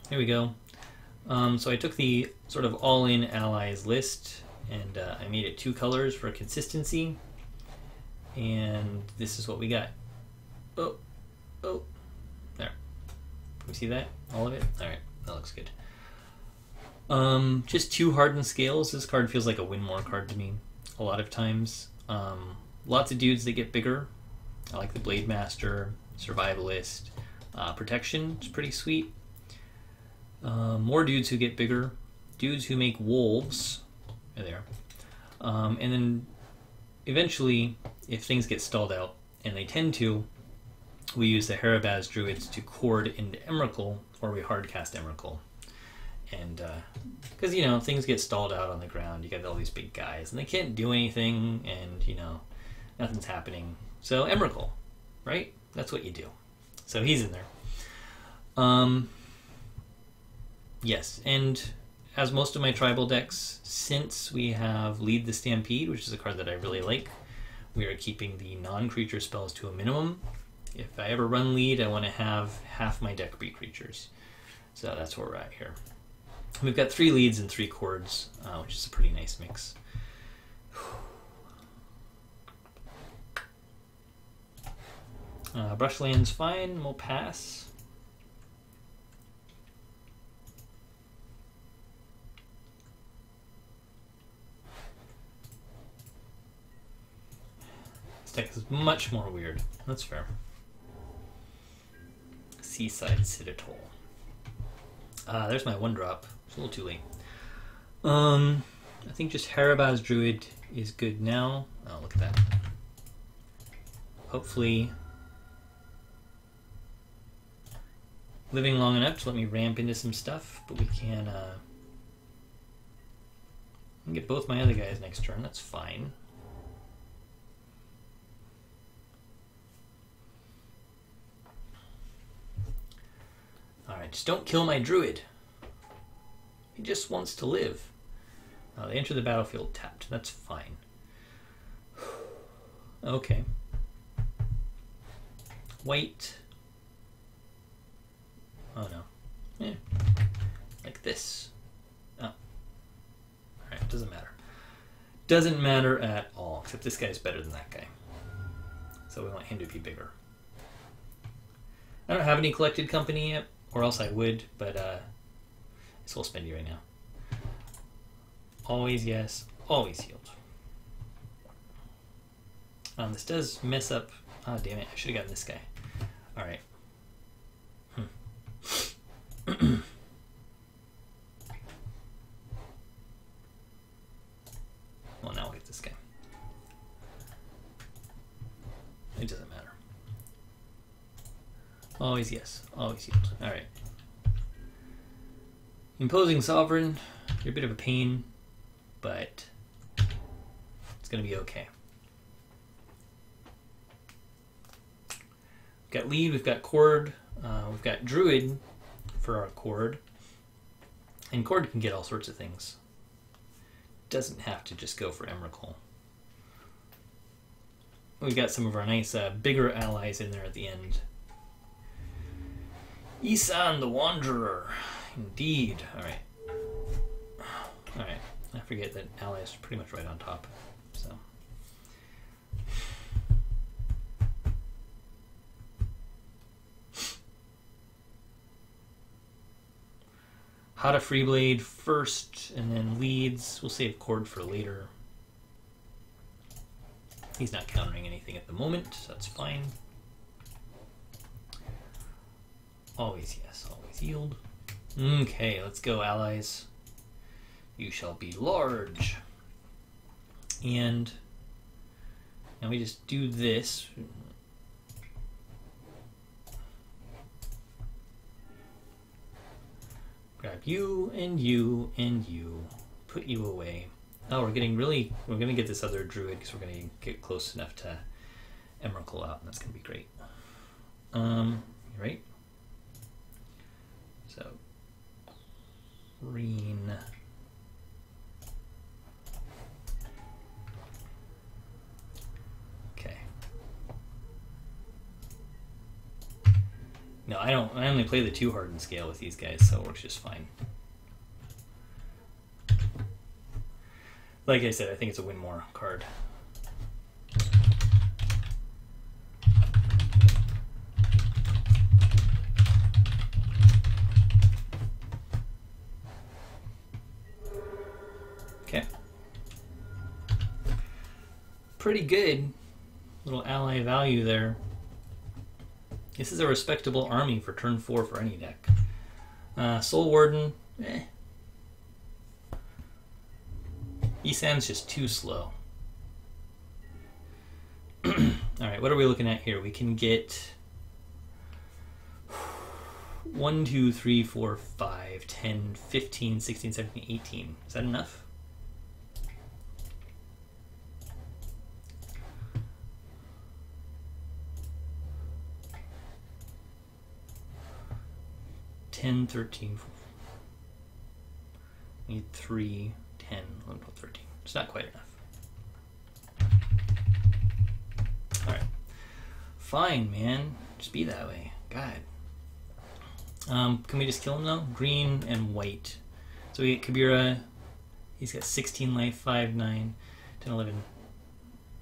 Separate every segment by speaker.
Speaker 1: Here we go. So I took the sort of all-in allies list and I made it 2 colors for consistency. And this is what we got. Oh, there. Can we see that? All of it? All right, that looks good. Just 2 hardened scales. This card feels like a win more card to me a lot of times. Lots of dudes that get bigger. I like the Blade Master, Survivalist, Protection. It's pretty sweet. More dudes who get bigger. Dudes who make wolves. There. And then eventually, if things get stalled out, and they tend to, we use the Harabaz Druids to cord into Emrakul, or we hardcast Emrakul. And because things get stalled out on the ground, you got all these big guys and they can't do anything, and nothing's happening. So Emrakul, right? That's what you do. So he's in there. Yes, and as most of my tribal decks, since we have Lead the Stampede, which is a card that I really like, we are keeping the non-creature spells to a minimum. If I ever run Lead, I want to have half my deck be creatures. So that's where we're at here. We've got 3 leads and 3 chords, which is a pretty nice mix. Brushland's fine, we'll pass. This deck is much more weird. That's fair. Seaside Citadel. There's my 1-drop. It's a little too late. I think just Harabaz Druid is good now. Oh, look at that. Hopefully living long enough to let me ramp into some stuff, but we can get both my other guys next turn. That's fine. Alright, just don't kill my druid. He just wants to live. They enter the battlefield tapped. That's fine. Okay. White. Oh no. Like this. Oh. Alright, doesn't matter. Doesn't matter at all, except this guy's better than that guy. So we want him to be bigger. I don't have any collected company yet, or else I would, but it's a little spendy right now. Always yes, always healed. This does mess up. Oh, damn it. I should have gotten this guy. Alright. Well, now we'll get this guy. It doesn't matter. Always yes, always healed. Alright. Imposing Sovereign, you're a bit of a pain, but it's going to be okay. We've got lead, we've got chord, we've got druid for our chord, and chord can get all sorts of things. Doesn't have to just go for Emrakul. We've got some of our nice bigger allies in there at the end. Isan the Wanderer. Indeed. Alright. Alright. I forget that ally is pretty much right on top. So. Hada Freeblade first, and then leads. We'll save chord for later. He's not countering anything at the moment, so that's fine. Always yes, always yield. Okay, let's go, allies. You shall be large. And now we just do this. Grab you and you and you. Put you away. Oh, we're gonna get this other druid because we're gonna get close enough to Emrakul out, and that's gonna be great. Right? So green. Okay. No, I don't. I only play the 2 hardened scale with these guys, so it works just fine. Like I said, I think it's a win more card. Okay. Pretty good. Little ally value there. This is a respectable army for turn 4 for any deck. Soul Warden, eh. Esam's just too slow. Alright, what are we looking at here? We can get 1, 2, 3, 4, 5, 10, 15, 16, 17, 18. Is that enough? Ten, 13, need 3, 10, 11, 12, 13. It's not quite enough. Alright. Fine, man. Just be that way. God. Can we just kill him though? Green and white. So we get Kabira. He's got 16 life, 5, 9, 10, 11,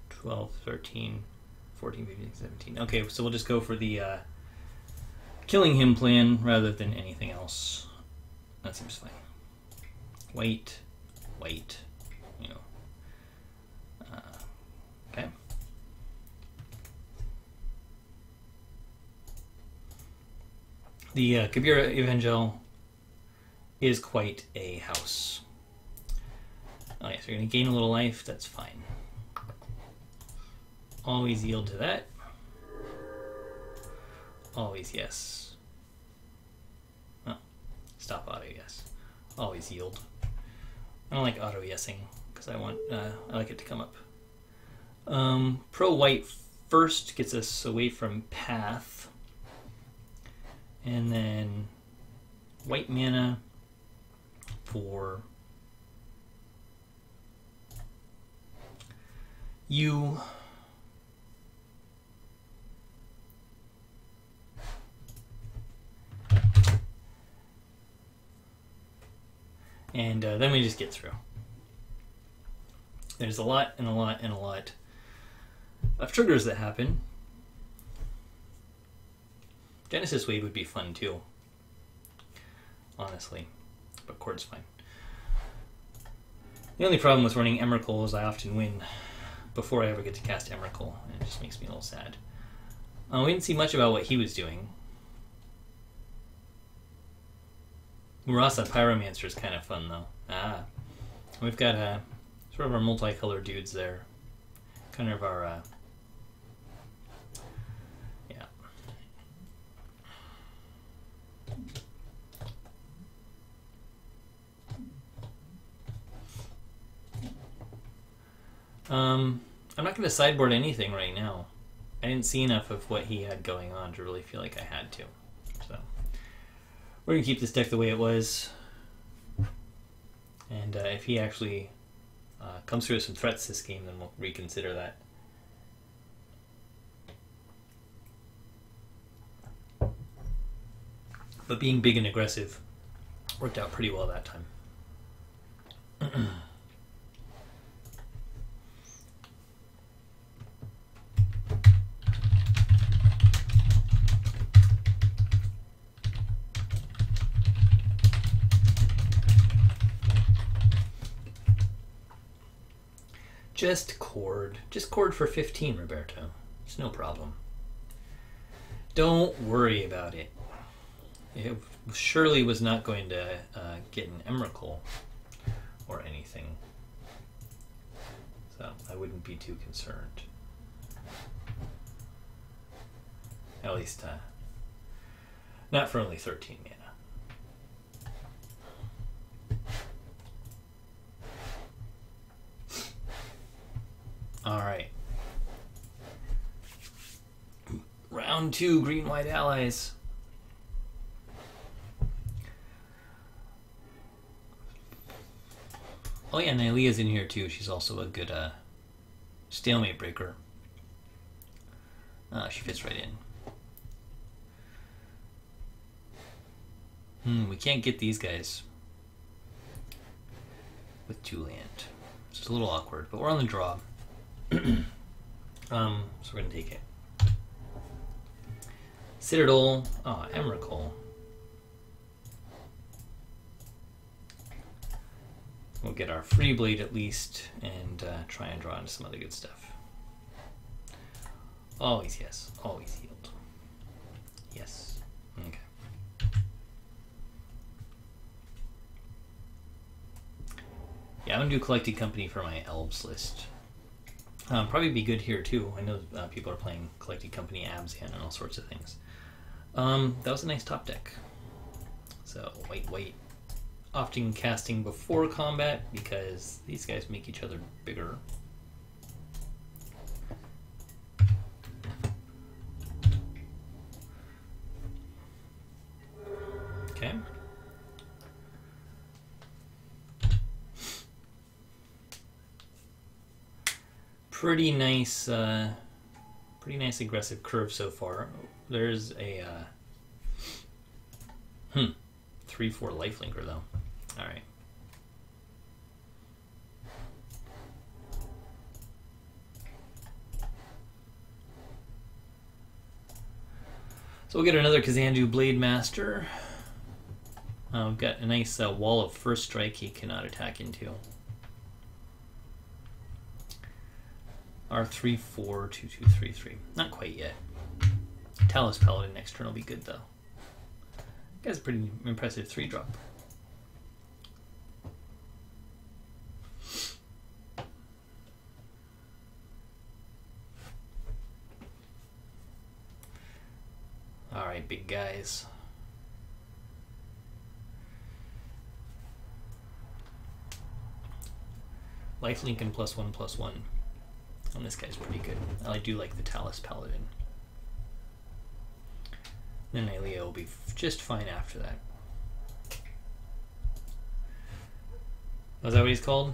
Speaker 1: 12, 13, 14, 15, 17. Okay, so we'll just go for the killing him plan rather than anything else. That seems fine. White, white, you know. Okay. The Kabira Evangel is quite a house. Oh yes, you're going to gain a little life, that's fine. Always yield to that. Always yes. Oh, stop auto yes. Always yield. I don't like auto yesing because I like it to come up. Pro white first gets us away from path, and then white mana for you. And then we just get through. There's a lot and a lot and a lot of triggers that happen. Genesis Wave would be fun too, honestly, but Chord's fine. The only problem with running Emrakul is I often win before I ever get to cast Emrakul, and it just makes me a little sad. We didn't see much about what he was doing. Murasa Pyromancer is kind of fun, though. We've got sort of our multicolored dudes there. Kind of our, yeah. I'm not going to sideboard anything right now. I didn't see enough of what he had going on to really feel like I had to. So we're going to keep this deck the way it was. And if he actually comes through with some threats this game, then we'll reconsider that. But being big and aggressive worked out pretty well that time. Just Chord. Just Chord for 15, Roberto. It's no problem. Don't worry about it. It surely was not going to get an Emrakul or anything. So I wouldn't be too concerned. At least not for only 13 mana. Alright. Round 2, green-white allies. Oh yeah, Nylea's in here too. She's also a good stalemate breaker. She fits right in. We can't get these guys with 2 land. It's just a little awkward, but we're on the draw. So we're going to take it. Citadel. Oh, Emrakul. We'll get our free blade at least and try and draw into some other good stuff. Always yes. Always healed. Yes. Okay. Yeah, I'm going to do Collected Company for my Elves list. Probably be good here too. I know people are playing Collected Company, Abzan, and all sorts of things. That was a nice top deck. So, white. Often casting before combat because these guys make each other bigger. Okay. Pretty nice aggressive curve so far. There's a 3/4 lifelinker though. All right. So we'll get another Kazandu Blade Master. We've got a nice wall of first strike he cannot attack into. Our 3/4 2/2 3/3. Not quite yet. Talus Paladin next turn will be good though. Guy's a pretty impressive 3-drop. All right, big guys. Lifelink and +1/+1 on this guy's pretty good. I do like the Talus Paladin. Then Aelia will be just fine after that. Was that what he's called?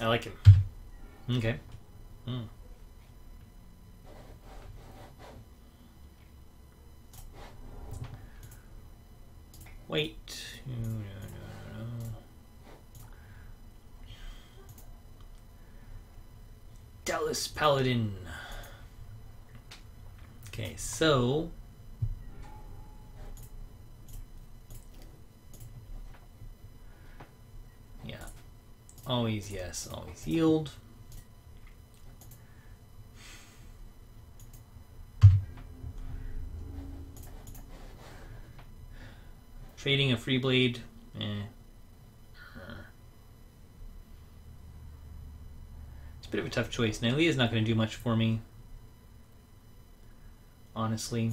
Speaker 1: I like him. Okay. Wait. No. Dallas Paladin. Okay, so yeah. Always yes, always yield. Trading a free blade. It's a bit of a tough choice. Nailea's not going to do much for me. Honestly.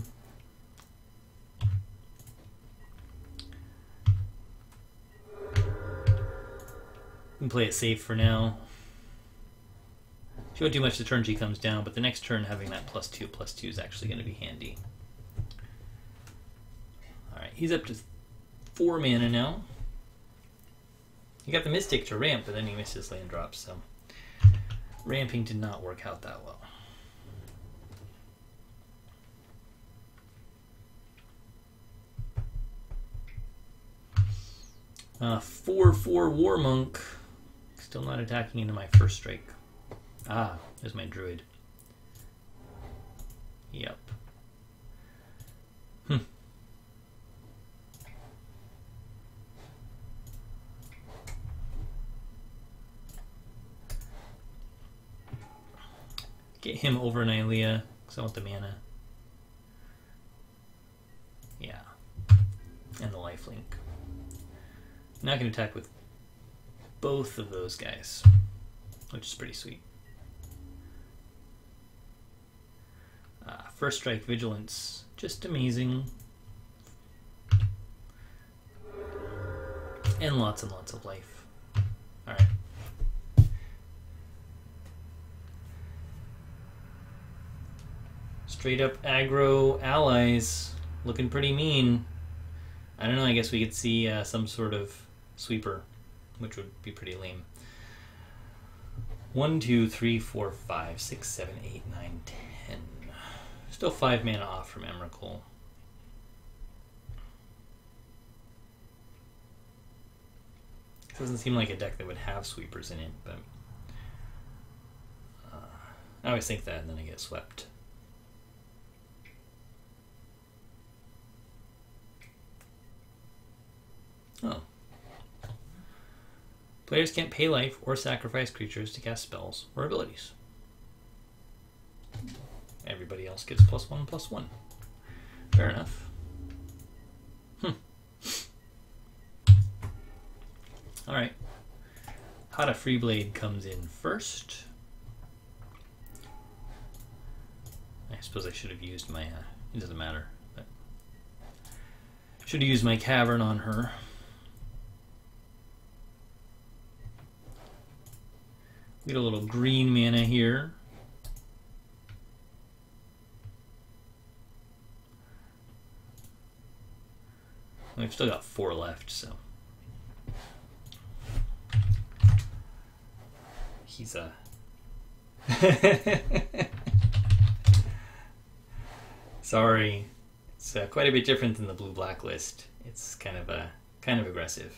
Speaker 1: We can play it safe for now. She won't do much the turn she comes down, but the next turn having that +2/+2 is actually going to be handy. Alright, he's up to 4 mana now. He got the Mystic to ramp, but then he missed his land drops, so ramping did not work out that well. 4/4 War Monk. Still not attacking into my first strike. Ah, there's my druid. Yep. Get him over an Aelia, because I want the mana. Yeah. And the lifelink. Not going to attack with both of those guys, which is pretty sweet. First strike, vigilance, just amazing. And lots of life. Alright. Straight up aggro allies, looking pretty mean. I don't know, I guess we could see some sort of sweeper, which would be pretty lame. 1 2 3 4 5 6 7 8 9 10. Still 5 mana off from Emrakul. It doesn't seem like a deck that would have sweepers in it, but I always think that and then I get swept. Oh. Players can't pay life or sacrifice creatures to cast spells or abilities. Everybody else gets +1/+1. Fair enough. Alright. Hada Freeblade comes in first. I suppose I should have used my... it doesn't matter. But should have used my Cavern on her. Get a little green mana here. We've still got 4 left, so... he's a... Sorry. It's quite a bit different than the blue-black list. It's kind of aggressive.